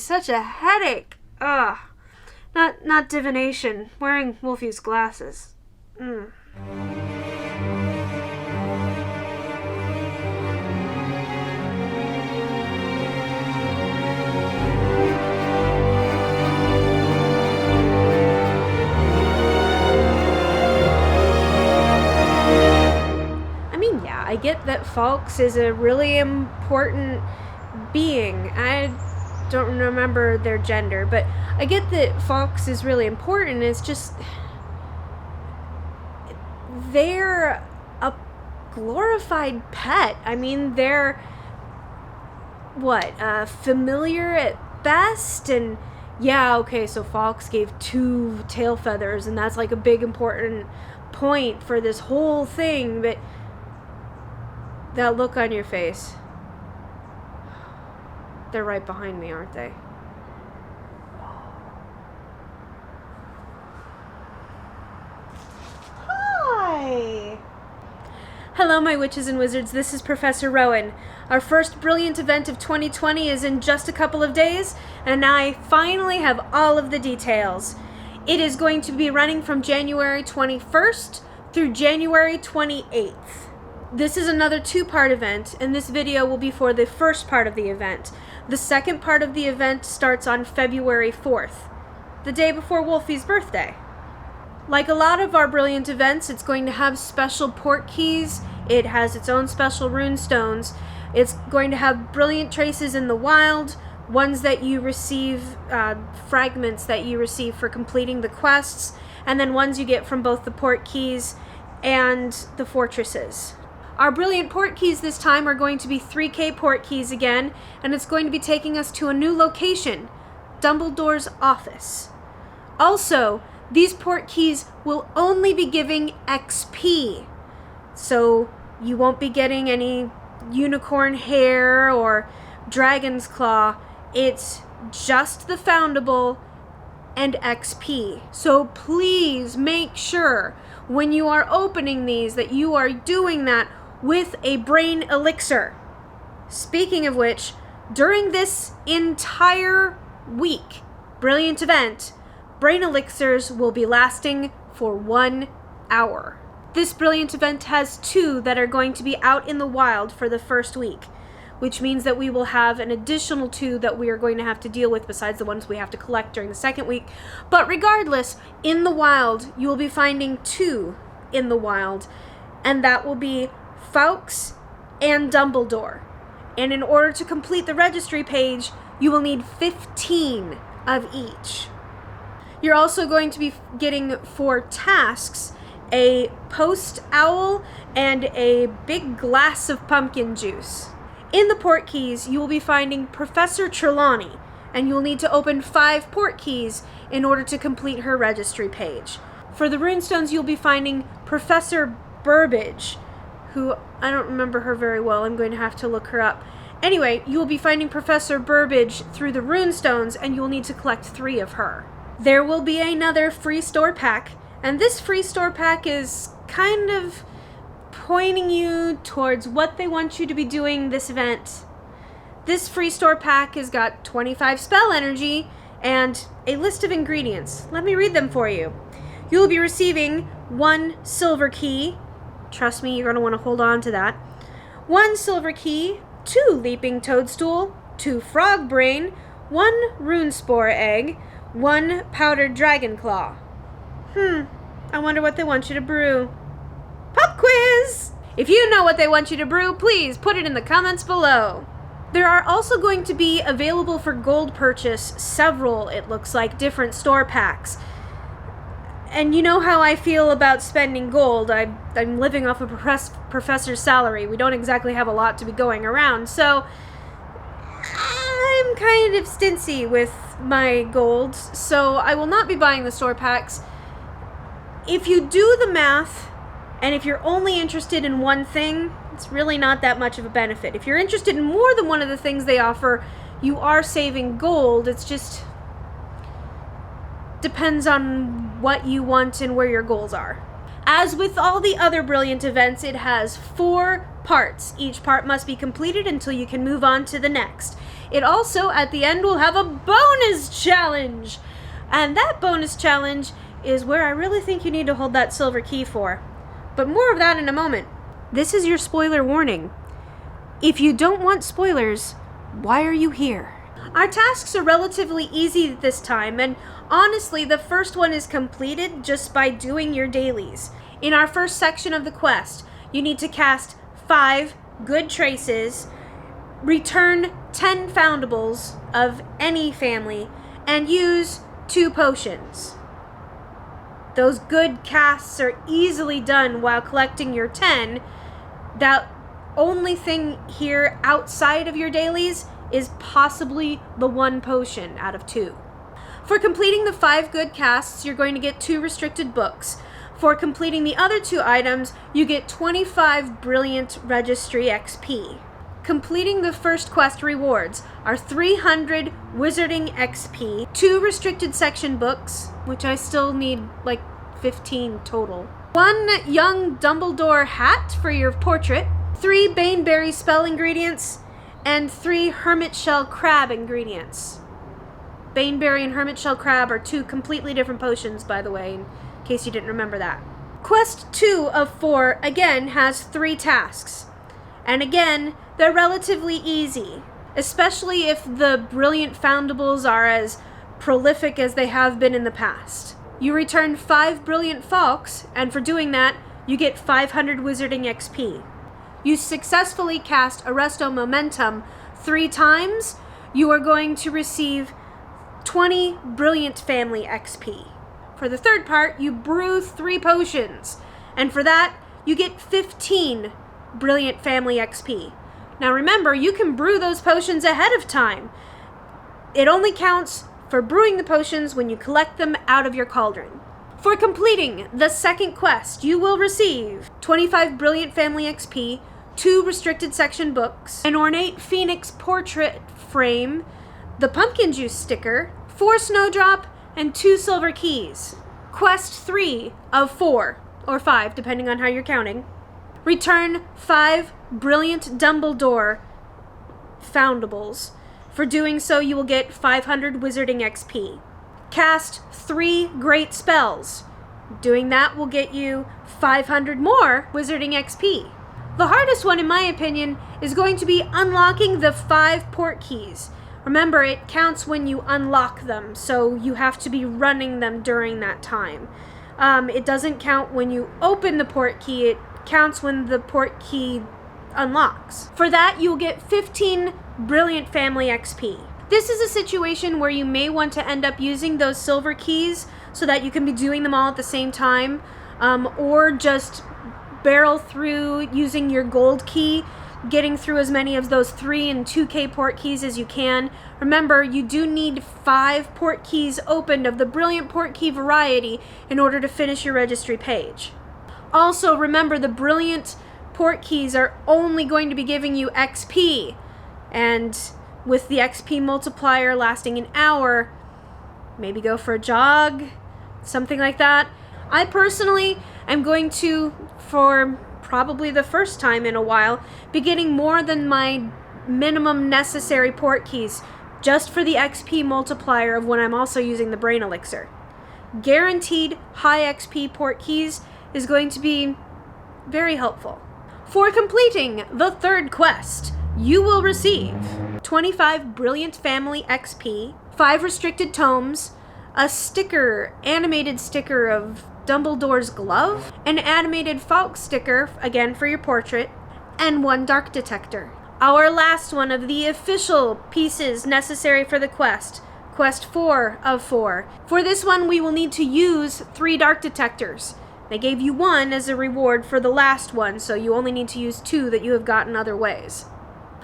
such a headache. Ugh. Not divination. Wearing Wolfie's glasses. I get that Fawkes is a really important being. I don't remember their gender, but I get that Fawkes is really important. It's just they're a glorified pet. I mean, they're familiar at best, and so Fawkes gave 2 tail feathers, and that's like a big important point for this whole thing, but that look on your face. They're right behind me, aren't they? Hi! Hello, my witches and wizards. This is Professor Rowan. Our first brilliant event of 2020 is in just a couple of days, and I finally have all of the details. It is going to be running from January 21st through January 28th. This is another 2-part event, and this video will be for the first part of the event. The second part of the event starts on February 4th, the day before Wolfie's birthday. Like a lot of our brilliant events, it's going to have special port keys. It has its own special rune stones. It's going to have brilliant traces in the wild, ones that you receive, fragments that you receive for completing the quests, and then ones you get from both the port keys and the fortresses. Our brilliant port keys this time are going to be 3K port keys again, and it's going to be taking us to a new location, Dumbledore's office. Also, these port keys will only be giving XP, so you won't be getting any unicorn hair or dragon's claw. It's just the foundable and XP. So please make sure when you are opening these that you are doing that with a brain elixir. Speaking of which, during this entire week, brilliant event, brain elixirs will be lasting for 1 hour. This brilliant event has 2 that are going to be out in the wild for the first week, which means that we will have an additional 2 that we are going to have to deal with besides the ones we have to collect during the second week. But regardless, in the wild, you will be finding 2 in the wild, and that will be Fawkes and Dumbledore. And in order to complete the registry page, you will need 15 of each. You're also going to be getting 4 tasks, a post owl and a big glass of pumpkin juice. In the port keys, you will be finding Professor Trelawney, and you'll need to open 5 port keys in order to complete her registry page. For the runestones, you'll be finding Professor Burbage, who I don't remember her very well. I'm going to have to look her up. Anyway, you will be finding Professor Burbage through the runestones, and you will need to collect 3 of her. There will be another free store pack, and this free store pack is kind of pointing you towards what they want you to be doing this event. This free store pack has got 25 spell energy and a list of ingredients. Let me read them for you. You will be receiving 1 silver key. Trust me, you're going to want to hold on to that. 1 silver key, 2 leaping toadstool, 2 frog brain, 1 rune spore egg, 1 powdered dragon claw. I wonder what they want you to brew. Pop quiz! If you know what they want you to brew, please put it in the comments below. There are also going to be available for gold purchase several, it looks like, different store packs. And you know how I feel about spending gold. I'm living off a professor's salary. We don't exactly have a lot to be going around, so I'm kind of stingy with my gold, so I will not be buying the store packs. If you do the math, and if you're only interested in one thing, it's really not that much of a benefit. If you're interested in more than one of the things they offer, you are saving gold. It's just depends on what you want and where your goals are. As with all the other brilliant events, it has 4 parts. Each part must be completed until you can move on to the next. It also, at the end, will have a bonus challenge. And that bonus challenge is where I really think you need to hold that silver key for. But more of that in a moment. This is your spoiler warning. If you don't want spoilers, why are you here? Our tasks are relatively easy this time, and honestly, the first one is completed just by doing your dailies. In our first section of the quest, you need to cast 5 good traces, return 10 foundables of any family, and use 2 potions. Those good casts are easily done while collecting your 10. That only thing here outside of your dailies is possibly the 1 potion out of 2. For completing the 5 good casts, you're going to get 2 restricted books. For completing the other 2 items, you get 25 Brilliant Registry XP. Completing the first quest rewards are 300 Wizarding XP, 2 restricted section books, which I still need like 15 total, 1 young Dumbledore hat for your portrait, 3 Baneberry spell ingredients, and 3 Hermit Shell Crab ingredients. Baneberry and Hermit Shell Crab are 2 completely different potions, by the way, in case you didn't remember that. Quest 2 of 4, again, has 3 tasks. And again, they're relatively easy, especially if the brilliant foundables are as prolific as they have been in the past. You return 5 brilliant falks, and for doing that, you get 500 Wizarding XP. You successfully cast Arresto Momentum 3 times, you are going to receive 20 Brilliant Family XP. For the third part, you brew 3 potions, and for that, you get 15 Brilliant Family XP. Now remember, you can brew those potions ahead of time. It only counts for brewing the potions when you collect them out of your cauldron. For completing the second quest, you will receive 25 Brilliant Family XP, 2 restricted section books, an ornate phoenix portrait frame, the pumpkin juice sticker, 4 snowdrop, and 2 silver keys. Quest 3 of 4, or 5, depending on how you're counting. Return 5 Brilliant Dumbledore foundables. For doing so, you will get 500 Wizarding XP. Cast 3 great spells. Doing that will get you 500 more Wizarding XP. The hardest one, in my opinion, is going to be unlocking the 5 port keys. Remember, it counts when you unlock them, so you have to be running them during that time. It doesn't count when you open the port key, it counts when the port key unlocks. For that, you will get 15 Brilliant Family XP. This is a situation where you may want to end up using those silver keys so that you can be doing them all at the same time, or just barrel through using your gold key, getting through as many of those 3 and 2K port keys as you can. Remember, you do need 5 port keys opened of the Brilliant Port Key variety in order to finish your registry page. Also, remember, the Brilliant Port Keys are only going to be giving you XP, and with the XP multiplier lasting an hour, maybe go for a jog, something like that. I personally am going to, for probably the first time in a while, be getting more than my minimum necessary port keys just for the XP multiplier of when I'm also using the Brain Elixir. Guaranteed high XP port keys is going to be very helpful. For completing the third quest, you will receive 25 Brilliant Family XP, 5 restricted tomes, a sticker, animated sticker of Dumbledore's glove, an animated Falk sticker, again for your portrait, and 1 dark detector. Our last one of the official pieces necessary for the quest, quest 4 of 4. For this one, we will need to use 3 dark detectors. They gave you 1 as a reward for the last one, so you only need to use 2 that you have gotten other ways.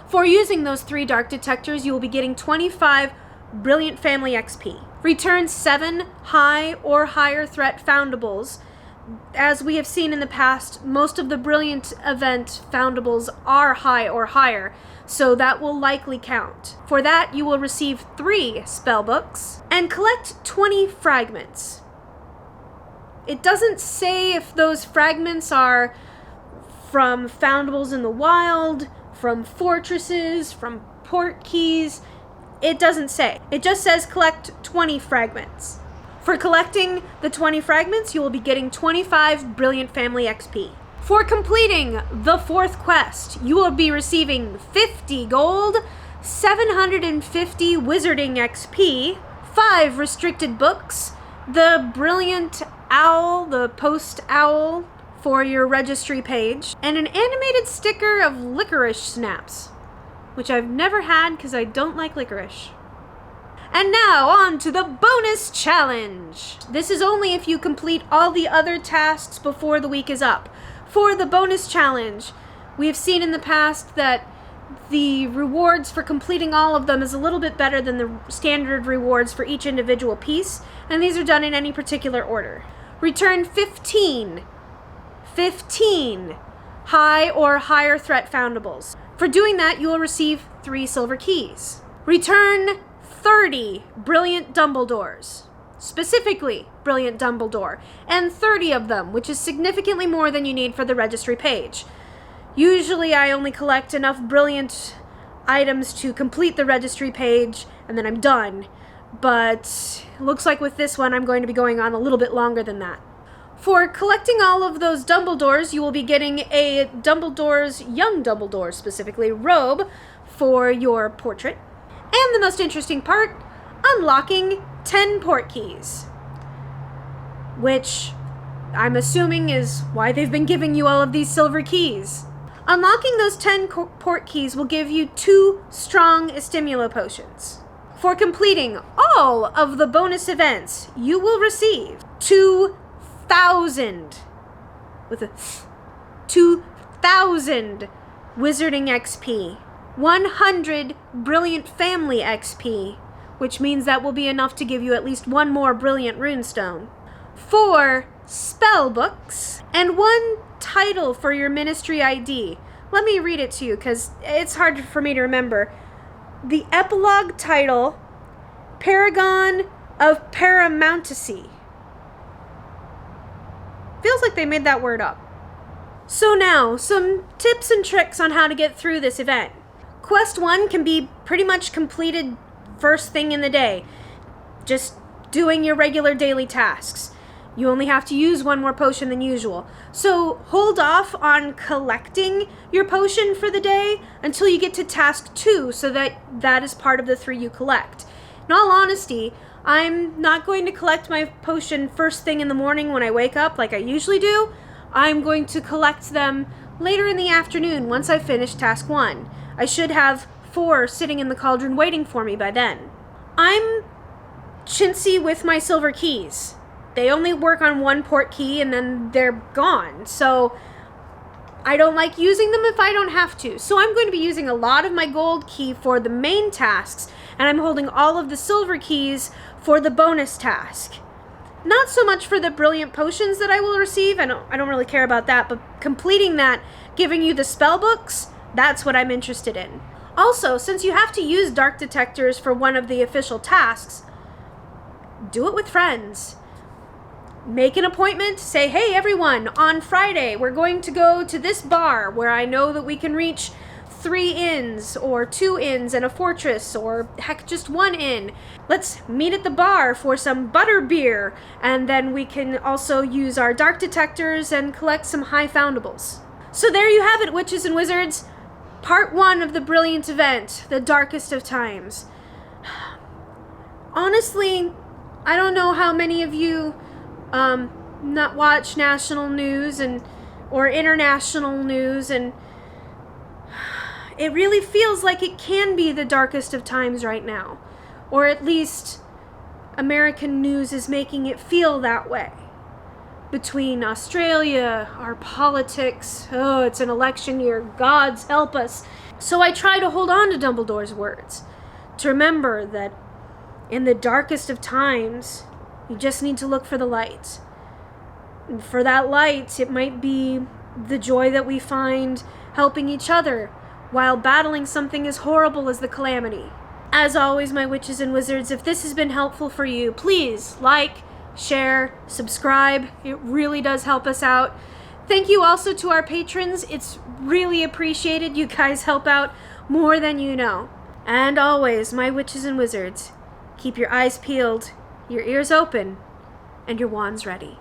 For using those 3 dark detectors, you will be getting 25 Brilliant Family XP. Return 7 high or higher threat foundables. As we have seen in the past, most of the Brilliant event foundables are high or higher, so that will likely count. For that, you will receive 3 spellbooks and collect 20 fragments. It doesn't say if those fragments are from foundables in the wild, from fortresses, from port keys. It doesn't say. It just says collect 20 fragments. For collecting the 20 fragments, you will be getting 25 Brilliant Family XP. For completing the 4th quest, you will be receiving 50 gold, 750 wizarding XP, 5 restricted books, the Brilliant Owl, the Post Owl for your registry page, and an animated sticker of licorice snaps, which I've never had because I don't like licorice. And now on to the bonus challenge. This is only if you complete all the other tasks before the week is up. For the bonus challenge, we have seen in the past that the rewards for completing all of them is a little bit better than the standard rewards for each individual piece, and these are done in any particular order. Return 15 high or higher threat foundables. For doing that, you will receive 3 silver keys. Return 30 Brilliant Dumbledores. Specifically, Brilliant Dumbledore, and 30 of them, which is significantly more than you need for the registry page. Usually I only collect enough brilliant items to complete the registry page, and then I'm done. But looks like with this one, I'm going to be going on a little bit longer than that. For collecting all of those Dumbledores, you will be getting a young Dumbledore specifically, robe for your portrait. And the most interesting part, unlocking 10 port keys, which I'm assuming is why they've been giving you all of these silver keys. Unlocking those 10 port keys will give you 2 strong Stimulo potions. For completing all of the bonus events, you will receive 2,000 Wizarding XP, 100 Brilliant Family XP, which means that will be enough to give you at least 1 more Brilliant Runestone, 4 spell books, and 1 title for your Ministry ID. Let me read it to you because it's hard for me to remember. The epilogue title, Paragon of Paramountacy. Feels like they made that word up. So now, some tips and tricks on how to get through this event. Quest 1 can be pretty much completed first thing in the day, just doing your regular daily tasks. You only have to use 1 more potion than usual. So hold off on collecting your potion for the day until you get to task 2 so that is part of the 3 you collect. In all honesty, I'm not going to collect my potion first thing in the morning when I wake up like I usually do. I'm going to collect them later in the afternoon once I finish task 1. I should have 4 sitting in the cauldron waiting for me by then. I'm chintzy with my silver keys. They only work on 1 port key and then they're gone. So I don't like using them if I don't have to. So I'm going to be using a lot of my gold key for the main tasks, and I'm holding all of the silver keys for the bonus task. Not so much for the brilliant potions that I will receive. I don't really care about that, but completing that, giving you the spell books, that's what I'm interested in. Also, since you have to use dark detectors for one of the official tasks, do it with friends. Make an appointment, say, hey everyone, on Friday we're going to go to this bar where I know that we can reach 3 inns or 2 inns and a fortress, or heck, just 1 inn. Let's meet at the bar for some butter beer, and then we can also use our dark detectors and collect some high foundables. So there you have it, witches and wizards. Part 1 of the brilliant event, the darkest of times. Honestly, I don't know how many of you not watch national news or international news, and it really feels like it can be the darkest of times right now. Or at least American news is making it feel that way. Between Australia, our politics, it's an election year, gods help us. So I try to hold on to Dumbledore's words, to remember that in the darkest of times, you just need to look for the light. And for that light, it might be the joy that we find helping each other while battling something as horrible as the calamity. As always, my witches and wizards, if this has been helpful for you, please like, share, subscribe. It really does help us out. Thank you also to our patrons. It's really appreciated. You guys help out more than you know. And always, my witches and wizards, keep your eyes peeled, your ears open, and your wands ready.